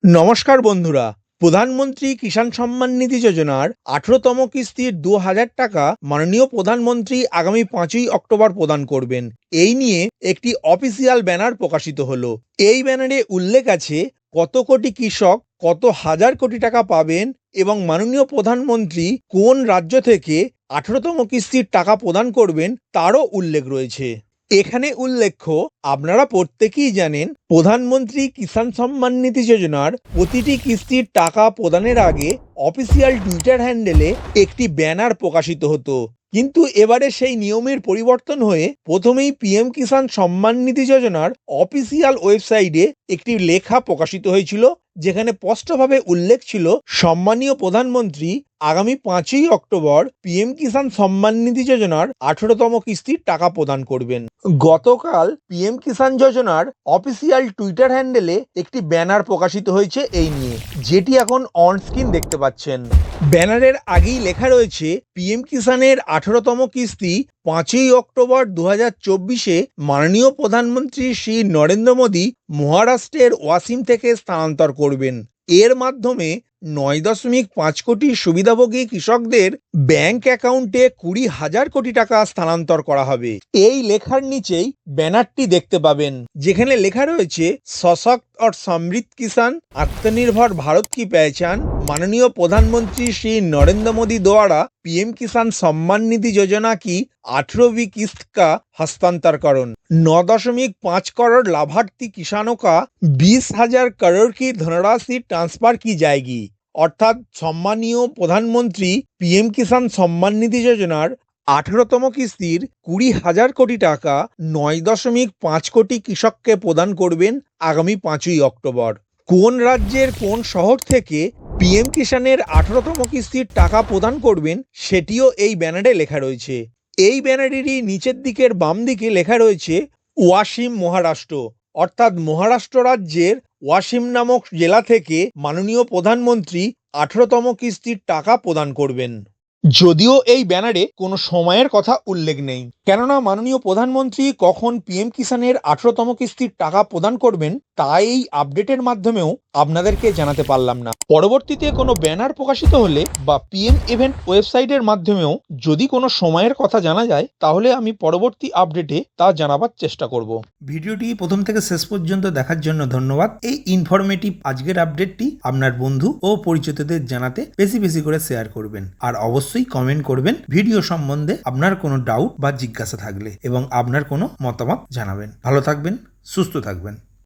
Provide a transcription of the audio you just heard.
নমস্কার বন্ধুরা, প্রধানমন্ত্রী কিষাণ সম্মান নিধি যোজনার ১৮তম কিস্তির ২,০০০ টাকা মাননীয় প্রধানমন্ত্রী আগামী ৫ই অক্টোবর প্রদান করবেন। এই নিয়ে একটি অফিসিয়াল ব্যানার প্রকাশিত হলো। এই ব্যানারে উল্লেখ আছে কত কোটি কৃষক কত হাজার কোটি টাকা পাবেন এবং মাননীয় প্রধানমন্ত্রী কোন রাজ্য থেকে ১৮তম কিস্তির টাকা প্রদান করবেন তারও উল্লেখ রয়েছে। এখানে উল্লেখ্য, আপনারা প্রত্যেকেই জানেন প্রধানমন্ত্রী কিষাণ সম্মান নিধি যোজনার প্রতিটি কিস্তির টাকা প্রদানের আগে অফিসিয়াল টুইটার হ্যান্ডেলে একটি ব্যানার প্রকাশিত হতো, কিন্তু এবারে সেই নিয়মের পরিবর্তন হয়ে প্রথমেই পিএম কিষাণ সম্মান নিধি যোজনার অফিসিয়াল ওয়েবসাইটে একটি লেখা প্রকাশিত হয়েছিল, যেখানে স্পষ্টভাবে উল্লেখ ছিল সম্মানীয় প্রধানমন্ত্রী আগামী ৫ই অক্টোবর পিএম কিষাণ সম্মান নিধি যোজনার ১৮তম কিস্তির টাকা প্রদান করবেন। গতকাল পিএম কিষাণ যোজনার অফিসিয়াল টুইটার হ্যান্ডেলে একটি ব্যানার প্রকাশিত হয়েছে এই নিয়ে, যেটি এখন অন স্ক্রিন দেখতে পাচ্ছেন। ব্যানারের আগেই লেখা রয়েছে পিএম কিষাণের ১৮তম কিস্তি ৫ই অক্টোবর ২০২৪-এ মাননীয় প্রধানমন্ত্রী শ্রী নরেন্দ্র মোদী মহারাষ্ট্রের ওয়াসিম থেকে স্থানান্তর করবেন। এর মাধ্যমে ৯.৫ কোটি সুবিধাভোগী কৃষকদের ব্যাংক অ্যাকাউন্টে ২০,০০০ কোটি টাকা স্থানান্তর করা হবে। এই লেখার নিচেই ব্যানারটি দেখতে পাবেন, যেখানে লেখা রয়েছে সশক্ত और समृद्ध किसान आत्मनिर्भर भारत की पहचान माननीय प्रधानमंत्री श्री नरेंद्र मोदी द्वारा पीएम किसान सम्मान निधि योजना की 18वीं किस्त का हस्तांतरण 9.5 करोड़ लाभार्थी किसानों का 20,000 करोड़ की धनराशि ट्रांसफर की जाएगी। অর্থাৎ সম্মানীয় প্রধানমন্ত্রী পিএম কিষাণ সম্মান নিধি যোজনার ১৮তম কিস্তির ২০,০০০ কোটি টাকা ৯.৫ কোটি কৃষককে প্রদান করবেন আগামী ৫ই অক্টোবর। কোন রাজ্যের কোন শহর থেকে পিএম কিষাণের ১৮তম কিস্তির টাকা প্রদান করবেন সেটিও এই ব্যানারে লেখা রয়েছে। এই ব্যানারেরই নিচের দিকের বাম দিকে লেখা রয়েছে ওয়াসিম মহারাষ্ট্র, অর্থাৎ মহারাষ্ট্র রাজ্যের ওয়াসিম নামক জেলা থেকে মাননীয় প্রধানমন্ত্রী ১৮তম কিস্তির টাকা প্রদান করবেন। যদিও এই ব্যানারে কোনো সময়ের কথা উল্লেখ নেই, কেননা মাননীয় প্রধানমন্ত্রী কখন পিএম কিষাণের ১৮তম কিস্তির টাকা প্রদান করবেন তা এই আপডেটের মাধ্যমেও আপনাদেরকে জানাতে পারলাম না। পরবর্তীতে কোনো ব্যানার প্রকাশিত হলে বা পিএম ইভেন্ট ওয়েবসাইটের মাধ্যমেও যদি কোনো সময়ের কথা জানা যায়, তাহলে আমি পরবর্তী আপডেটে তা জানাবার চেষ্টা করব। ভিডিওটি প্রথম থেকে শেষ পর্যন্ত দেখার জন্য ধন্যবাদ। এই ইনফরমেটিভ আজকের আপডেটটি আপনার বন্ধু ও পরিচিতদের জানাতে বেশি বেশি করে শেয়ার করবেন, আর অবশ্যই কমেন্ট করবেন ভিডিও সম্বন্ধে আপনার কোনো ডাউট বা জিজ্ঞাসা থাকলে, এবং আপনার কোনো মতামত জানাবেন। ভালো থাকবেন, সুস্থ থাকবেন।